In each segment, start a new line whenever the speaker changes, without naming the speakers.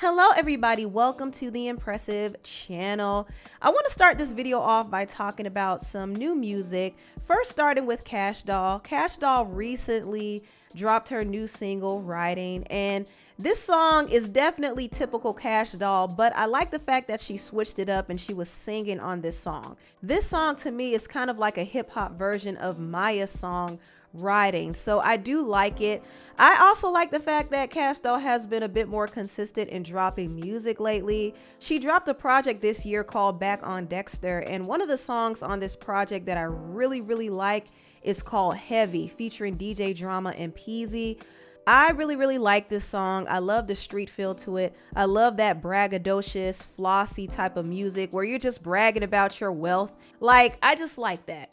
Hello everybody, welcome to the Empressive channel. I want to start this video off by talking about some new music. First starting with Kash Doll. Kash Doll recently dropped her new single, Ridin, and this song is definitely typical Kash Doll, but I like the fact that she switched it up and she was singing on this song. This song to me is kind of like a hip hop version of Maya's song, Ridin, so I do like it. I also like the fact that Kash Doll has been a bit more consistent in dropping music lately. She dropped a project this year called Back on Dexter, and one of the songs on this project that I really like is called Heavy, featuring DJ Drama and Peasy. I really like this song. I love the street feel to it. I love that braggadocious, flossy type of music where you're just bragging about your wealth. Like, I just like that.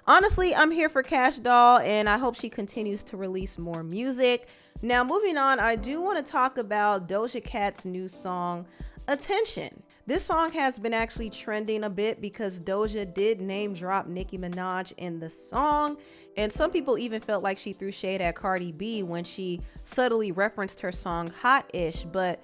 Honestly, I'm here for Kash Doll and I hope she continues to release more music. Now, moving on, I do want to talk about Doja Cat's new song, Attention. This song has been actually trending a bit because Doja did name drop Nicki Minaj in the song, and some people even felt like she threw shade at Cardi B when she subtly referenced her song Hot-ish, but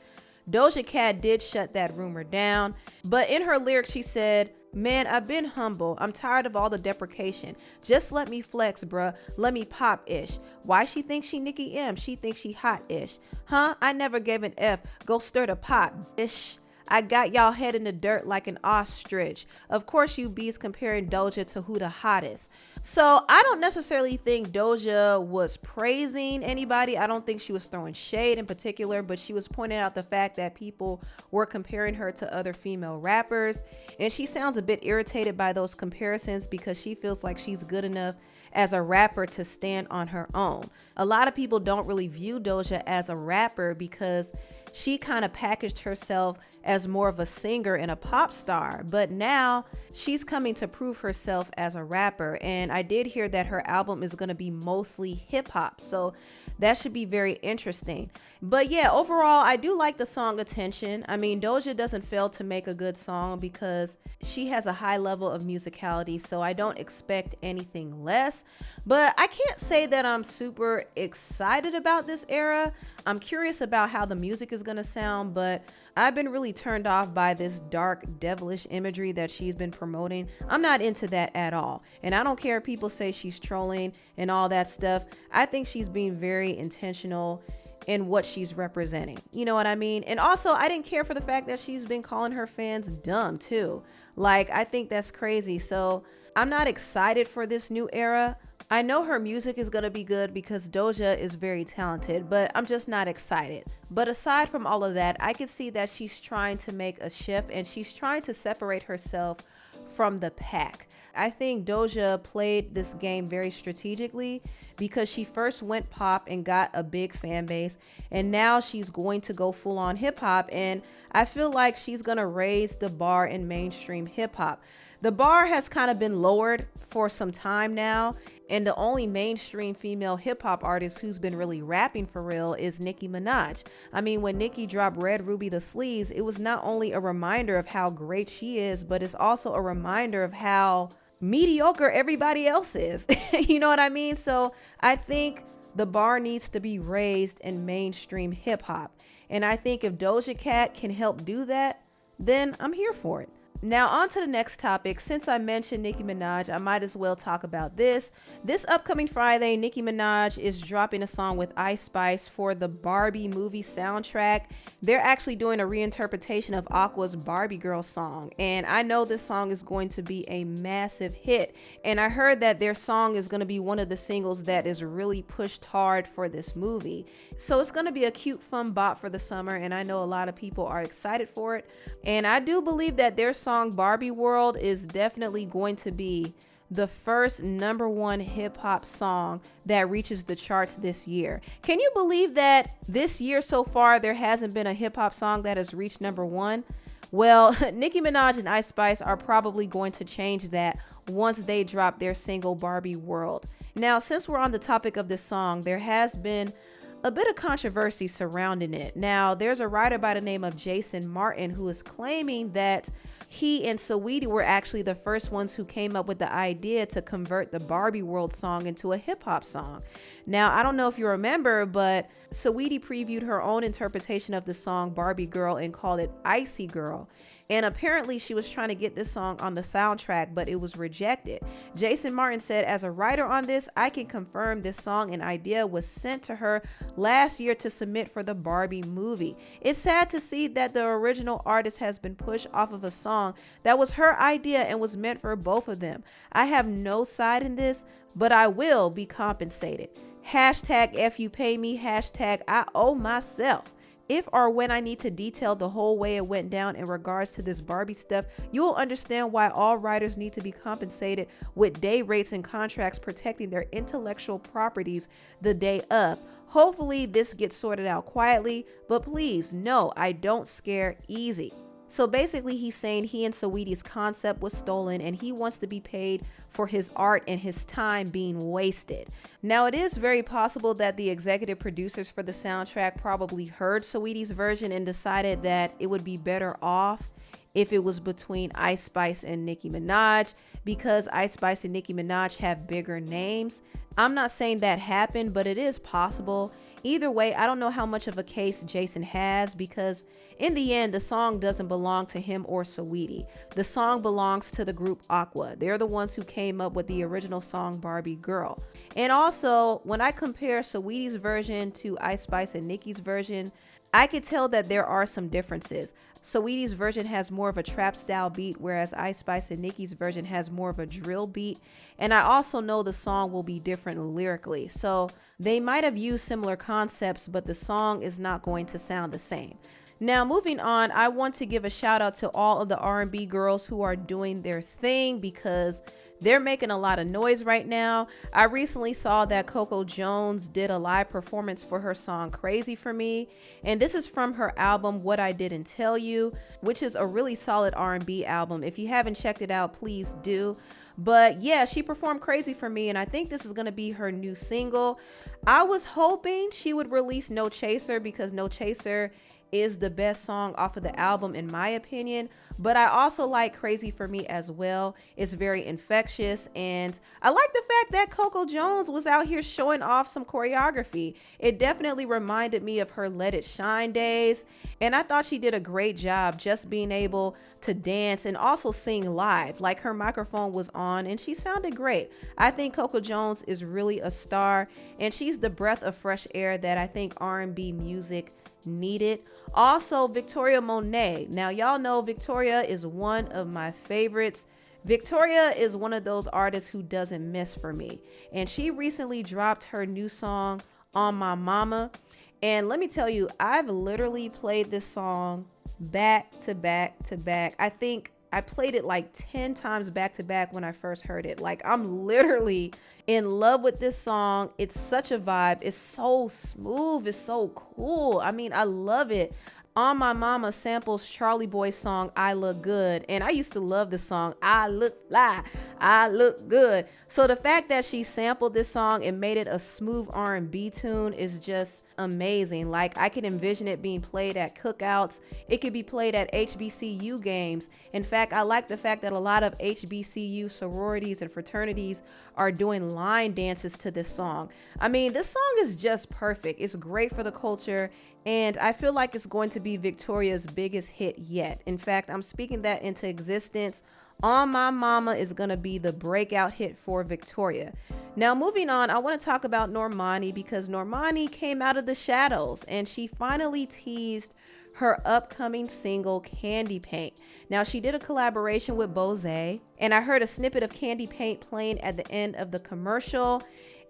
Doja Cat did shut that rumor down. But in her lyrics she said, "Man, I've been humble. I'm tired of all the deprecation. Just let me flex, bruh. Let me pop-ish. Why she thinks she Nicki M? She thinks she hot-ish. Huh? I never gave an F. Go stir the pot, ish. I got y'all head in the dirt like an ostrich. Of course you bees comparing Doja to who the hottest." So I don't necessarily think Doja was praising anybody. I don't think she was throwing shade in particular, but she was pointing out the fact that people were comparing her to other female rappers. And she sounds a bit irritated by those comparisons because she feels like she's good enough as a rapper to stand on her own. A lot of people don't really view Doja as a rapper because she kind of packaged herself as more of a singer and a pop star, but now she's coming to prove herself as a rapper. And I did hear that her album is going to be mostly hip hop, so that should be very interesting. But yeah, overall, I do like the song Attention. I mean, Doja doesn't fail to make a good song because she has a high level of musicality, so I don't expect anything less. But I can't say that I'm super excited about this era. I'm curious about how the music is going to sound, but I've been really turned off by this dark, devilish imagery that she's been promoting. I'm not into that at all. And I don't care if people say she's trolling and all that stuff. I think she's being very intentional in what she's representing. You know what I mean? And also, I didn't care for the fact that she's been calling her fans dumb too. Like, I think that's crazy. So I'm not excited for this new era. I know her music is going to be good because Doja is very talented, but I'm just not excited. But aside from all of that, I can see that she's trying to make a shift and she's trying to separate herself from the pack. I think Doja played this game very strategically because she first went pop and got a big fan base, and now she's going to go full on hip hop, and I feel like she's going to raise the bar in mainstream hip hop. The bar has kind of been lowered for some time now, and the only mainstream female hip hop artist who's been really rapping for real is Nicki Minaj. I mean, when Nicki dropped Red Ruby the Sleeves, it was not only a reminder of how great she is, but it's also a reminder of how mediocre everybody else is. You know what I mean? So I think the bar needs to be raised in mainstream hip hop. And I think if Doja Cat can help do that, then I'm here for it. Now on to the next topic. Since I mentioned Nicki Minaj, I might as well talk about this. This upcoming Friday, Nicki Minaj is dropping a song with Ice Spice for the Barbie movie soundtrack. They're actually doing a reinterpretation of Aqua's Barbie Girl song, and I know this song is going to be a massive hit. And I heard that their song is going to be one of the singles that is really pushed hard for this movie. So it's going to be a cute, fun bop for the summer, and I know a lot of people are excited for it. And I do believe that their song Barbie World is definitely going to be the first #1 hip hop song that reaches the charts this year. Can you believe that this year so far there hasn't been a hip hop song that has reached #1? Well, Nicki Minaj and Ice Spice are probably going to change that once they drop their single Barbie World. Now, since we're on the topic of this song, there has been a bit of controversy surrounding it. Now, there's a writer by the name of Jason Martin who is claiming that he and Saweetie were actually the first ones who came up with the idea to convert the Barbie World song into a hip hop song. Now, I don't know if you remember, but Saweetie previewed her own interpretation of the song Barbie Girl and called it Icy Girl. And apparently she was trying to get this song on the soundtrack, but it was rejected. Jason Martin said, as a writer on this, I can confirm this song and idea was sent to her last year to submit for the Barbie movie. It's sad to see that the original artist has been pushed off of a song that was her idea and was meant for both of them. I have no side in this, but I will be compensated. Hashtag F you pay me, hashtag I owe myself. If or when I need to detail the whole way it went down in regards to this Barbie stuff, you will understand why all writers need to be compensated with day rates and contracts protecting their intellectual properties the day of. Hopefully this gets sorted out quietly, but please, no, I don't scare easy. So basically he's saying he and Saweetie's concept was stolen and he wants to be paid for his art and his time being wasted. Now, it is very possible that the executive producers for the soundtrack probably heard Saweetie's version and decided that it would be better off if it was between Ice Spice and Nicki Minaj, because Ice Spice and Nicki Minaj have bigger names. I'm not saying that happened, but it is possible. Either way, I don't know how much of a case Jason has, because in the end, the song doesn't belong to him or Saweetie. The song belongs to the group Aqua. They're the ones who came up with the original song Barbie Girl. And also, when I compare Saweetie's version to Ice Spice and Nicki's version, I could tell that there are some differences. Saweetie's version has more of a trap style beat, whereas Ice Spice and Nicki's version has more of a drill beat. And I also know the song will be different lyrically. So they might have used similar concepts, but the song is not going to sound the same. Now, moving on, I want to give a shout out to all of the R&B girls who are doing their thing, because they're making a lot of noise right now. I recently saw that Coco Jones did a live performance for her song Crazy for Me, and this is from her album What I Didn't Tell You, which is a really solid R&B album. If you haven't checked it out, please do. But yeah, she performed Crazy for Me, and I think this is going to be her new single. I was hoping she would release No Chaser, because No Chaser is the best song off of the album in my opinion, but I also like Crazy for Me as well. It's very infectious, and I like the fact that Coco Jones was out here showing off some choreography. It definitely reminded me of her Let It Shine days, and I thought she did a great job just being able to dance and also sing live. Like, her microphone was on and she sounded great. I think Coco Jones is really a star, and she's the breath of fresh air that I think R&B music needed. Also, Victoria Monet. Now, y'all know Victoria is one of my favorites. Victoria is one of those artists who doesn't miss for me, and she recently dropped her new song On My Mama, and let me tell you, I've literally played this song back to back to back. I think I played it like 10 times back to back when I first heard it. Like, I'm literally in love with this song. It's such a vibe. It's so smooth. It's so cool. I mean, I love it. On My Mama samples Charlie Boy's song I Look Good, and I used to love the song I Look Fly, I Look Good. So the fact that she sampled this song and made it a smooth R&B tune is just amazing. Like, I can envision it being played at cookouts. It could be played at HBCU games. In fact, I like the fact that a lot of HBCU sororities and fraternities are doing line dances to this song. I mean, this song is just perfect. It's great for the culture, and I feel like it's going to be Victoria's biggest hit yet. In fact, I'm speaking that into existence. On My Mama is going to be the breakout hit for Victoria. Now, moving on, I want to talk about Normani, because Normani came out of the shadows and she finally teased her upcoming single Candy Paint. Now, she did a collaboration with Bose, and I heard a snippet of Candy Paint playing at the end of the commercial,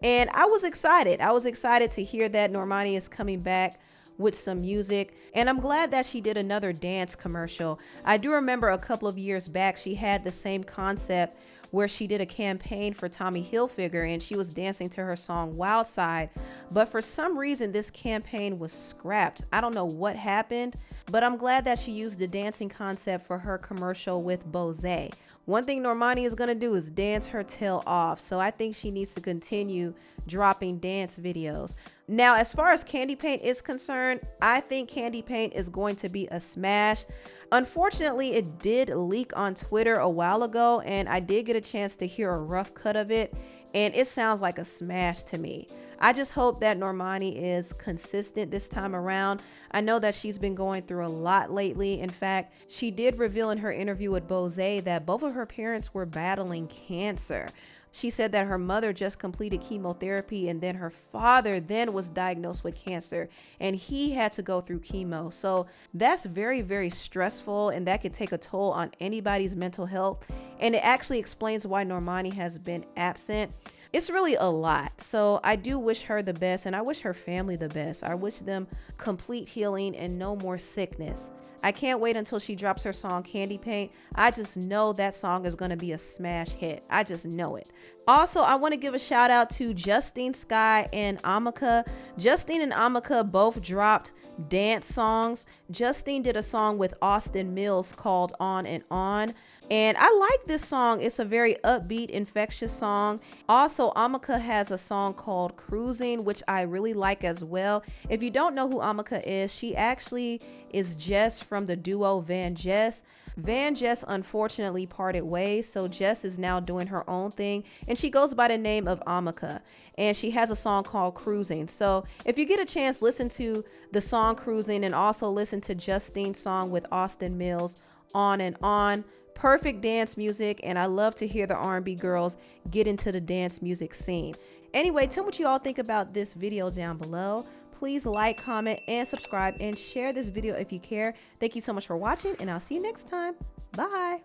and I was excited. I was excited to hear that Normani is coming back with some music, and I'm glad that she did another dance commercial. I do remember a couple of years back she had the same concept where she did a campaign for Tommy Hilfiger and she was dancing to her song Wild Side, but for some reason this campaign was scrapped. I don't know what happened, but I'm glad that she used the dancing concept for her commercial with Bose. One thing Normani is going to do is dance her tail off, so I think she needs to continue dropping dance videos. Now, as far as Candy Paint is concerned, I think Candy Paint is going to be a smash. Unfortunately, it did leak on Twitter a while ago, and I did get a chance to hear a rough cut of it, and it sounds like a smash to me. I just hope that Normani is consistent this time around. I know that she's been going through a lot lately. In fact, she did reveal in her interview with Bose that both of her parents were battling cancer. She said that her mother just completed chemotherapy, and then her father then was diagnosed with cancer, and he had to go through chemo. So that's very, very stressful, and that could take a toll on anybody's mental health. And it actually explains why Normani has been absent. It's really a lot. So I do wish her the best, and I wish her family the best. I wish them complete healing and no more sickness. I can't wait until she drops her song Candy Paint. I just know that song is going to be a smash hit. I just know it. Also, I want to give a shout out to Justine, Skye, and Amaka. Justine and Amaka both dropped dance songs. Justine did a song with Austin Millz called On and On. And I like this song. It's a very upbeat, infectious song. Also, Amaka has a song called Cruisin, which I really like as well. If you don't know who Amaka is, she actually is Jess from the duo Van Jess. Van Jess unfortunately parted ways, so Jess is now doing her own thing, and she goes by the name of Amaka, and she has a song called Cruisin. So if you get a chance, listen to the song Cruisin, and also listen to Justine's song with Austin Millz, On and On. Perfect dance music, and I love to hear the R&B girls get into the dance music scene. Anyway, tell me what you all think about this video down below. Please like, comment, and subscribe, and share this video if you care. Thank you so much for watching, and I'll see you next time. Bye.